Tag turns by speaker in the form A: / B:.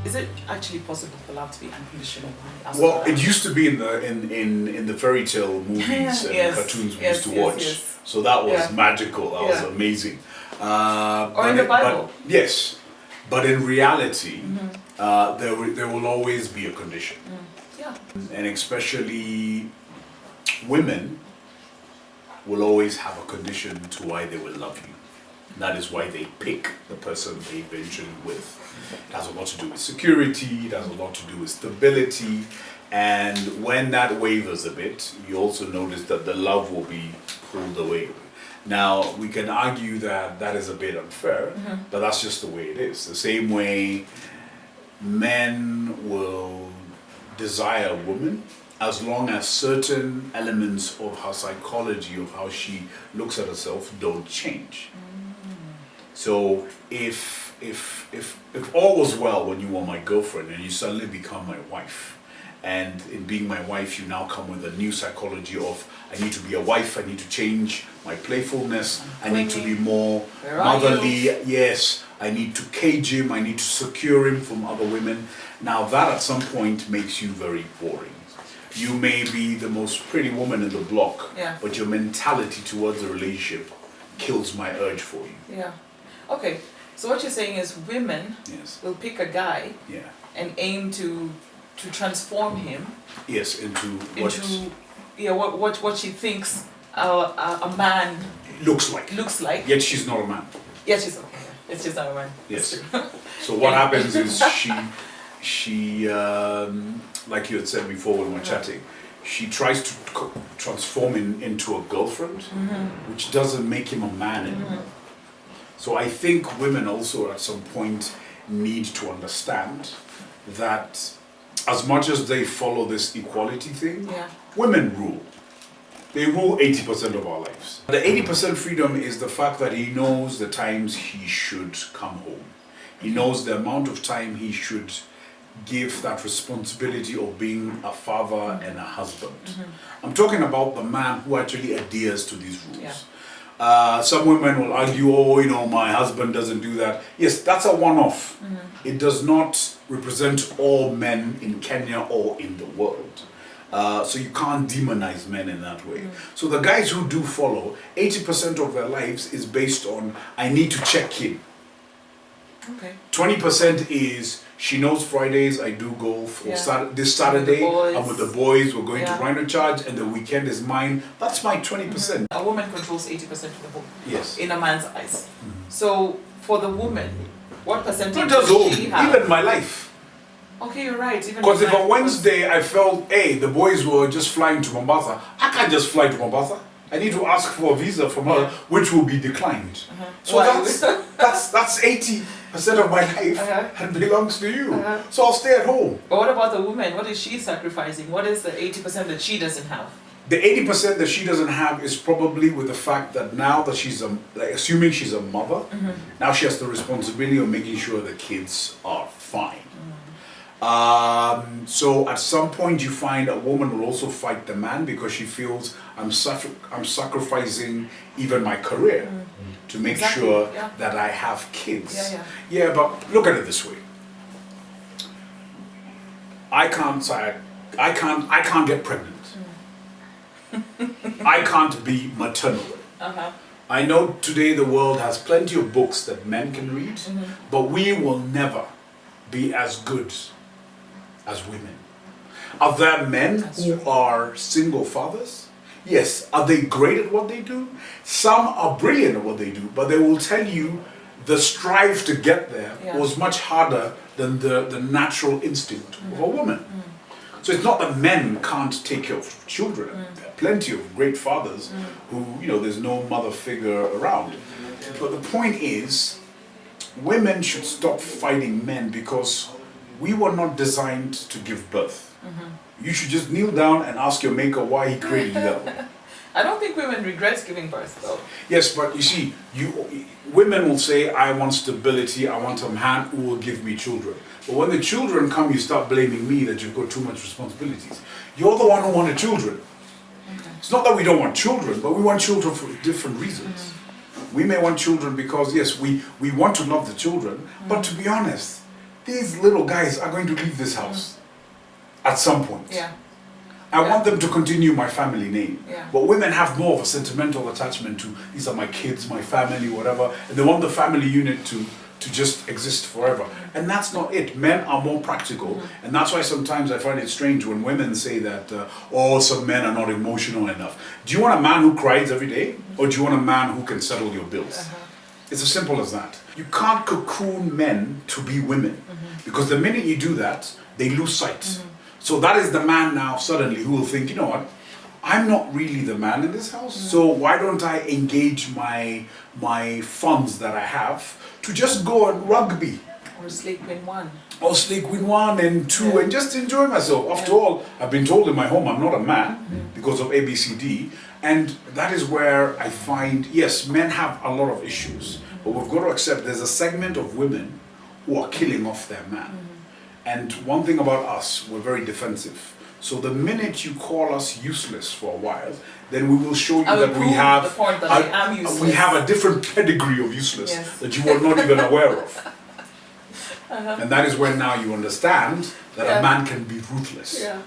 A: Is it actually possible for love to be unconditional?
B: Well, it used to be in the fairy tale movies and
A: Yes,
B: cartoons we
A: yes,
B: used to
A: yes,
B: watch.
A: yes.
B: So that was
A: Yeah.
B: magical. That was
A: Yeah.
B: amazing.
A: Or in the Bible.
B: Yes, but in reality, there will always be a condition,
A: Yeah.
B: and especially women will always have a condition to why they will love you. That is why they pick the person they eventually with. It has a lot to do with security, it has a lot to do with stability, and when that wavers a bit, you also notice that the love will be pulled away. Now, we can argue that that is a bit unfair, but that's just the way it is. The same way men will desire a woman as long as certain elements of her psychology, of how she looks at herself, don't change. So if all was well when you were my girlfriend and you suddenly become my wife, and in being my wife you now come with a new psychology of I need to be a wife, I need to change my playfulness, I need to be more motherly, yes, I need to cage him, I need to secure him from other women. Now that at some point makes you very boring. You may be the most pretty woman in the block, but your mentality towards the relationship kills my urge for you.
A: Yeah. Okay, so what you're saying is women will pick a guy and aim to transform him
B: into
A: what she thinks a man
B: looks like. Yet she's not a man.
A: Yes, she's okay. It's just not a man.
B: Yes. So what happens is she like you had said before when we were chatting, she tries to transform him into a girlfriend, which doesn't make him a man anymore. So I think women also at some point need to understand that as much as they follow this equality thing, women rule. They rule 80% of our lives. The 80% freedom is the fact that he knows the times he should come home. He knows the amount of time he should give that responsibility of being a father and a husband. I'm talking about the man who actually adheres to these rules. Some women will argue, oh, you know, my husband doesn't do that. Yes, that's a one-off. It does not represent all men in Kenya or in the world. So you can't demonize men in that way. So the guys who do follow, 80% of their lives is based on, I need to check in.
A: Okay.
B: 20% is, she knows Fridays I do golf, or this Saturday I'm with the boys, we're going to Rhino Charge, and the weekend is mine. That's my 20%.
A: A woman controls 80% of the home.
B: Yes.
A: In a man's eyes. So for the woman, what percentage
B: Not just home,
A: does she have?
B: even my life.
A: Okay, you're right.
B: Because if on Wednesday I felt, hey, the boys were just flying to Mombasa, I can't just fly to Mombasa. I need to ask for a visa from her, which will be declined. So that's 80% of my life and belongs to you. So I'll stay at home.
A: But what about the woman? What is she sacrificing? What is the 80% that she doesn't have?
B: The 80% that she doesn't have is probably with the fact that now that she's assuming she's a mother, now she has the responsibility of making sure the kids are fine. So at some point you find a woman will also fight the man because she feels I'm sacrificing even my career to make sure that I have kids. Yeah, but look at it this way. I can't get pregnant. I can't be maternal. I know today the world has plenty of books that men can read, but we will never be as good as women. Are there men who are single fathers? Yes. Are they great at what they do? Some are brilliant at what they do, but they will tell you the strive to get there was much harder than the natural instinct of a woman. So it's not that men can't take care of children. There are plenty of great fathers who, you know, there's no mother figure around. But the point is, women should stop fighting men because we were not designed to give birth. You should just kneel down and ask your maker why he created you that way.
A: I don't think women regret giving birth though.
B: Yes, but you see, women will say, I want stability, I want a man who will give me children. But when the children come, you start blaming me that you've got too much responsibilities. You're the one who wanted children. It's not that we don't want children, but we want children for different reasons. We may want children because, yes, we want to love the children, but to be honest, these little guys are going to leave this house at some point.
A: Yeah.
B: I want them to continue my family name.
A: Yeah.
B: But women have more of a sentimental attachment to, these are my kids, my family, whatever, and they want the family unit to just exist forever. And that's not it. Men are more practical, and that's why sometimes I find it strange when women say that, some men are not emotional enough. Do you want a man who cries every day, or do you want a man who can settle your bills? It's as simple as that. You can't cocoon men to be women, because the minute you do that, they lose sight. So that is the man now suddenly who will think, you know what, I'm not really the man in this house, so why don't I engage my funds that I have to just go and rugby?
A: Or sleep in one.
B: Or sleep with one and two and just enjoy myself. After all, I've been told in my home I'm not a man because of ABCD, and that is where I find, yes, men have a lot of issues, but we've got to accept there's a segment of women who are killing off their man. And one thing about us, we're very defensive. So the minute you call us useless for a while, then we will show you that we have
A: the point that I am useless.
B: We have a different pedigree of useless that you were not even aware of. And that is when now you understand that a man can be ruthless.
A: Yeah.